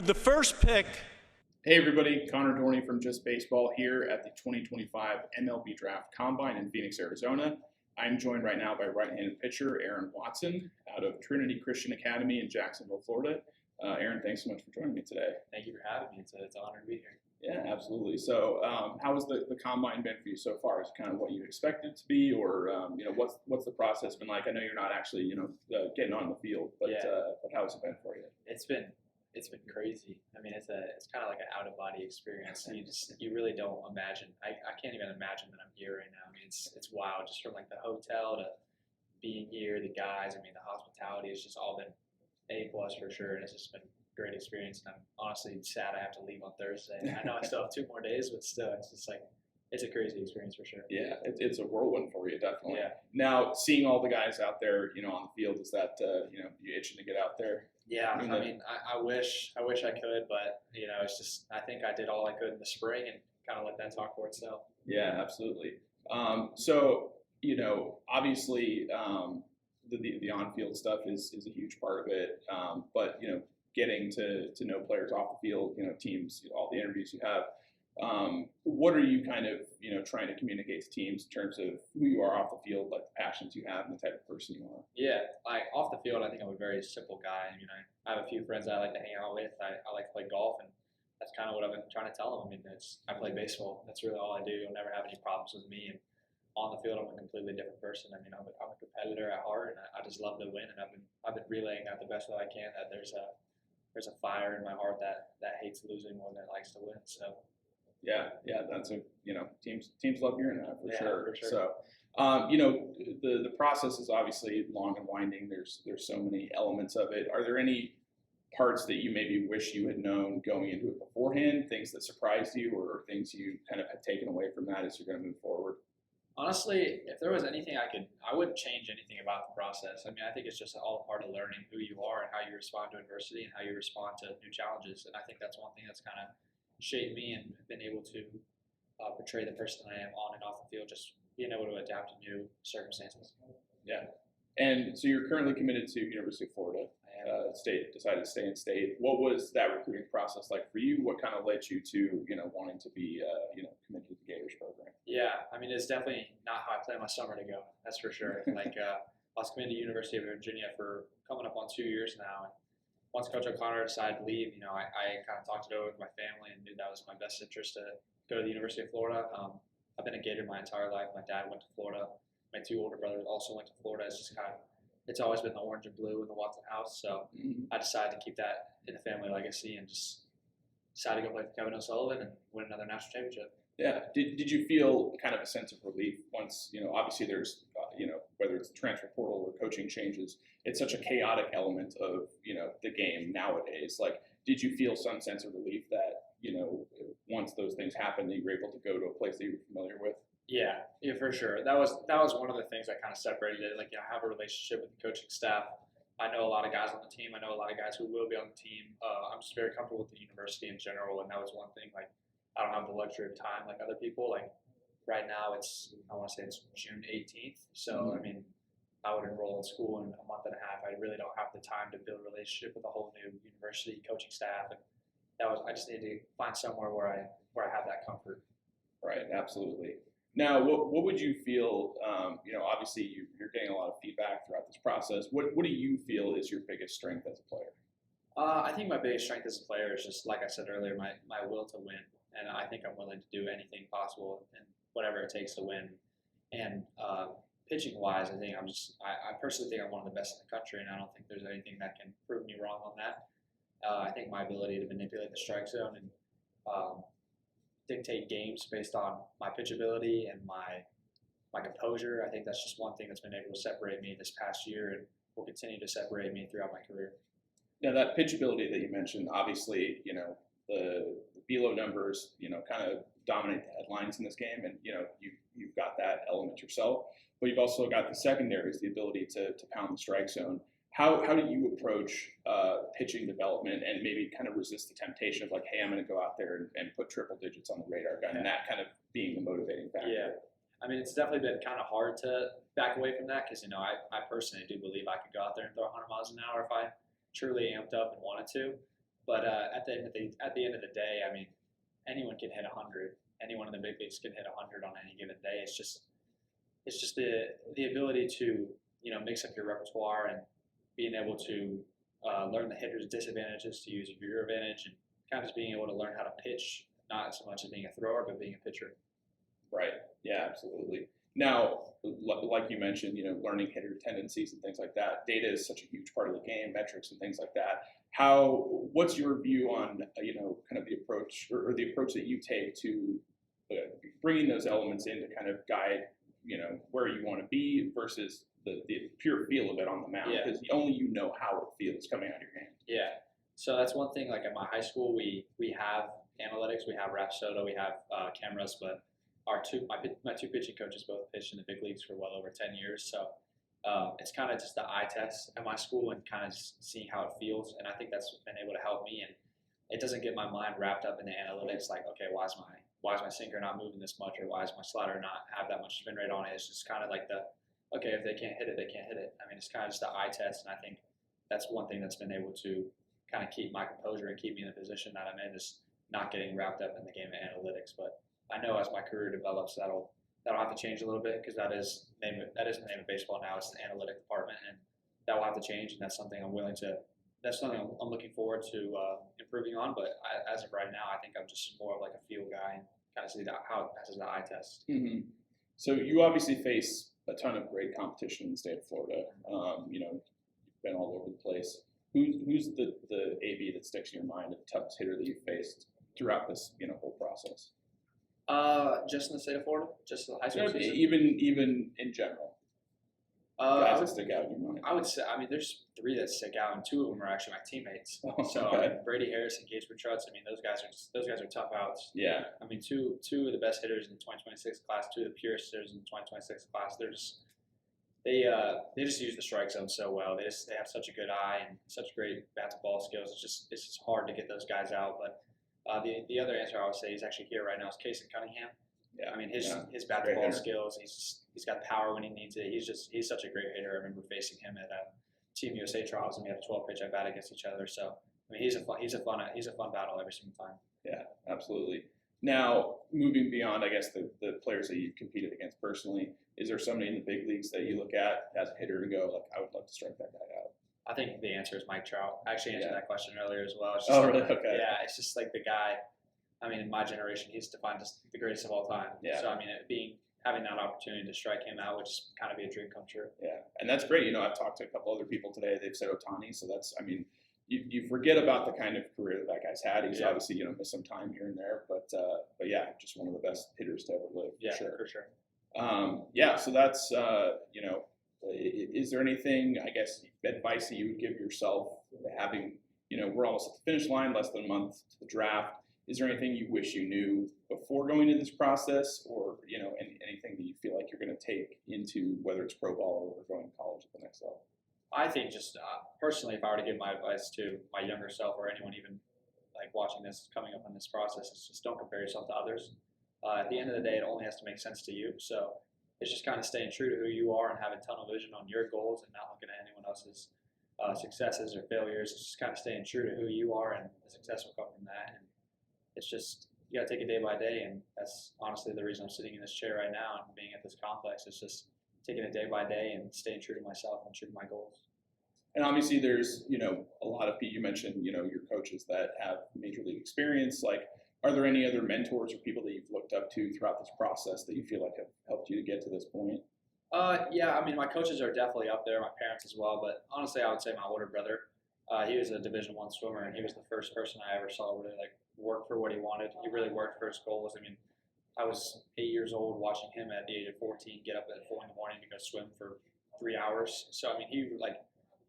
the first pick. Hey everybody, Conor Dorney from Just Baseball here at the 2025 MLB Draft Combine in Phoenix, Arizona. I'm joined right now by right-handed pitcher Aaron Watson out of Trinity Christian Academy in Jacksonville, Florida. Aaron, thanks so much for joining me today. Thank you for having me. It's an honor to be here. Yeah, absolutely. So, how has the combine been for you so far? Is it kind of what you expected it to be, or what's the process been like? I know you're not actually getting on the field, but how has it been for you? It's been crazy. I mean, it's kind of like an out of body experience. You really don't imagine. I can't even imagine that I'm here right now. I mean, it's wild. Just from like the hotel to being here, the guys. I mean, the hospitality has just all been A+ for sure, and it's just been a great experience. And I'm honestly sad I have to leave on Thursday. I know I still have 2 more days, but still, it's just like it's a crazy experience for sure. Yeah, it's a whirlwind for you, definitely. Yeah. Now, seeing all the guys out there, on the field, is that you itching to get out there? Yeah, I mean, I wish I could, but it's just I think I did all I could in the spring and kind of let that talk for itself. Yeah, absolutely. So obviously, the on-field stuff is a huge part of it. But getting to know players off the field, teams, all the interviews you have. What are you kind of trying to communicate to teams in terms of who you are off the field, like the passions you have and the type of person you are? Yeah, like off the field, I think I'm a very simple guy. I mean, I have a few friends I like to hang out with. I like to play golf, and that's kind of what I've been trying to tell them. I mean, I play baseball. That's really all I do. You'll never have any problems with me. And on the field, I'm a completely different person. I mean, I'm a competitor at heart, and I just love to win. And I've been relaying that the best way I can. That there's a fire in my heart that hates losing more than it likes to win. So. Yeah, that's teams love hearing that for sure. For sure. So, the process is obviously long and winding. There's so many elements of it. Are there any parts that you maybe wish you had known going into it beforehand? Things that surprised you, or things you kind of had taken away from that as you're going to move forward? Honestly, if there was anything I wouldn't change anything about the process. I mean, I think it's just all part of learning who you are and how you respond to adversity and how you respond to new challenges. And I think that's one thing that's kind of shaped me and been able to portray the person I am on and off the field, just being able to adapt to new circumstances. Yeah. And so you're currently committed to University of Florida. Decided to stay in state. What was that recruiting process like for you? What kind of led you to, wanting to be, committed to the Gators program? Yeah, I mean, it's definitely not how I planned my summer to go. That's for sure. I was committed to University of Virginia for coming up on 2 years now. And once Coach O'Connor decided to leave, I kind of talked it over with my family and knew that was my best interest to go to the University of Florida. I've been a Gator my entire life. My dad went to Florida. My 2 older brothers also went to Florida. It's always been the orange and blue in the Watson house. So I decided to keep that in the family legacy and just decided to go play for Kevin O'Sullivan and win another national championship. Yeah. Did you feel kind of a sense of relief once, obviously there's, whether it's the transfer portal or coaching changes, it's such a chaotic element of, the game nowadays. Like, did you feel some sense of relief that, once those things happened, that you were able to go to a place that you were familiar with? Yeah, for sure. That was one of the things that kind of separated it. Like, I have a relationship with the coaching staff. I know a lot of guys on the team. I know a lot of guys who will be on the team. I'm just very comfortable with the university in general, and that was one thing. Like, I don't have the luxury of time like other people. Like, right now I want to say it's June 18th. So, I mean, I would enroll in school in a month and a half. I really don't have the time to build a relationship with a whole new university coaching staff. And I just need to find somewhere where I have that comfort. Right, absolutely. Now, what would you feel, obviously you're getting a lot of feedback throughout this process. What do you feel is your biggest strength as a player? I think my biggest strength as a player is just, like I said earlier, my will to win. And I think I'm willing to do anything possible and whatever it takes to win. And pitching-wise, I personally think I'm one of the best in the country, and I don't think there's anything that can prove me wrong on that. I think my ability to manipulate the strike zone and dictate games based on my pitchability and my composure, I think that's just one thing that's been able to separate me this past year and will continue to separate me throughout my career. Now, that pitchability that you mentioned, obviously, the BLO numbers, kind of dominate the headlines in this game, and you've got that element yourself, but you've also got the secondaries, the ability to pound the strike zone. How do you approach pitching development and maybe kind of resist the temptation of like, hey, I'm going to go out there and put triple digits on the radar gun, and that kind of being the motivating factor? Yeah, I mean, it's definitely been kind of hard to back away from that because I personally do believe I could go out there and throw 100 miles an hour if I truly amped up and wanted to. But at the end of the day, I mean, anyone can hit 100. Anyone in the big leagues can hit 100 on any given day. It's just the ability to mix up your repertoire and being able to learn the hitter's disadvantages to use your advantage, and kind of just being able to learn how to pitch, not so much as being a thrower, but being a pitcher. Right. Yeah, absolutely. Now, like you mentioned, learning hitter tendencies and things like that. Data is such a huge part of the game, metrics and things like that. What's your view on, kind of the approach or the approach that you take to bringing those elements in to kind of guide, where you want to be versus the pure feel of it on the mound? Yeah. Because only you know how it feels coming out of your hand. Yeah. So that's one thing. Like at my high school, we have analytics, we have Rapsodo, we have cameras, but my two pitching coaches both pitched in the big leagues for well over 10 years. So it's kind of just the eye test at my school and kind of just seeing how it feels. And I think that's been able to help me. And it doesn't get my mind wrapped up in the analytics, like, okay, why is my sinker not moving this much, or why is my slider not have that much spin rate on it? It's just kind of like okay, if they can't hit it, they can't hit it. I mean, it's kind of just the eye test. And I think that's one thing that's been able to kind of keep my composure and keep me in the position that I'm in, is not getting wrapped up in the game of analytics. But I know as my career develops, that'll have to change a little bit, because that is the name of baseball now. It's the analytic department, and that will have to change. And that's something I'm looking forward to improving on. But as of right now, I think I'm just more of like a feel guy and kind of see how it passes the eye test. Mm-hmm. So you obviously face a ton of great competition in the state of Florida. You've been all over the place. Who's the AB that sticks in your mind, the toughest hitter that you've faced throughout this whole process? Just in the state of Florida, just the high school season. Even in general, guys that stick out in your mind. I would say, there's 3 that stick out, and 2 of them are actually my teammates. Oh, so okay. Brady Harris and Gator Trutz. Those guys are tough outs. Yeah. Two of the best hitters in the 2026 class, 2 of the purest hitters in the 2026 class. They just use the strike zone so well. They have such a good eye and such great bat to ball skills. It's just hard to get those guys out. But the other answer I would say is actually here right now is Casey Cunningham. Yeah. His bat to ball skills. He's got power when he needs it. He's such a great hitter. I remember facing him at Team USA trials, and we had a 12-pitch at bat against each other. So he's a fun battle every single time. Yeah, absolutely. Now, moving beyond, I guess, the players that you've competed against personally, is there somebody in the big leagues that you look at as a hitter and go, like, I would love to strike that guy out? I think the answer is Mike Trout. I actually answered that question earlier as well. Really? Okay. Yeah, it's just like the guy. In my generation, he's defined as the greatest of all time. Yeah. So having that opportunity to strike him out would just kind of be a dream come true. Yeah, and that's great. I've talked to a couple other people today. They've said Ohtani, so that's, you forget about the kind of career that guy's had. He's obviously, missed some time here and there, but yeah, just one of the best hitters to ever live. For sure. So that's, is there anything, I guess, advice that you would give yourself, having, we're almost at the finish line, less than a month to the draft. Is there anything you wish you knew before going into this process, or, anything that you feel like you're going to take into, whether it's pro ball or going to college at the next level? I think just personally, if I were to give my advice to my younger self, or anyone even like watching this, coming up on this process, is just don't compare yourself to others. At the end of the day, it only has to make sense to you. So it's just kind of staying true to who you are and having tunnel vision on your goals, and not looking at anyone else's successes or failures. It's just kind of staying true to who you are, and the success will come from that. And it's just, you got to take it day by day, and that's honestly the reason I'm sitting in this chair right now and being at this complex. It's just taking it day by day and staying true to myself and true to my goals. And obviously there's, a lot of people, you mentioned, your coaches that have major league experience. Like, are there any other mentors or people that you've looked up to throughout this process that you feel like have helped you to get to this point? Yeah, my coaches are definitely up there, my parents as well, but honestly, I would say my older brother. He was a Division I swimmer, and he was the first person I ever saw really work for what he wanted. He really worked for his goals. I was 8 years old watching him at the age of 14 get up at 4 in the morning to go swim for 3 hours. So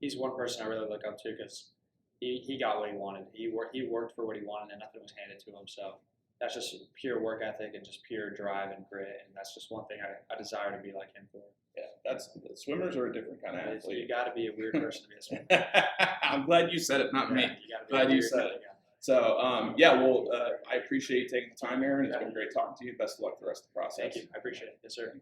he's one person I really look up to, because he got what he wanted. He worked for what he wanted, and nothing was handed to him. So that's just pure work ethic and just pure drive and grit, and that's just one thing I desire to be like him for. Yeah, swimmers are a different kind of athlete. You got to be a weird person to be a swimmer. I'm glad you said it, not me. You got to be glad you said it. So, I appreciate you taking the time, Aaron. It's been great talking to you. Best of luck for the rest of the process. Thank you. I appreciate it. Yes, sir.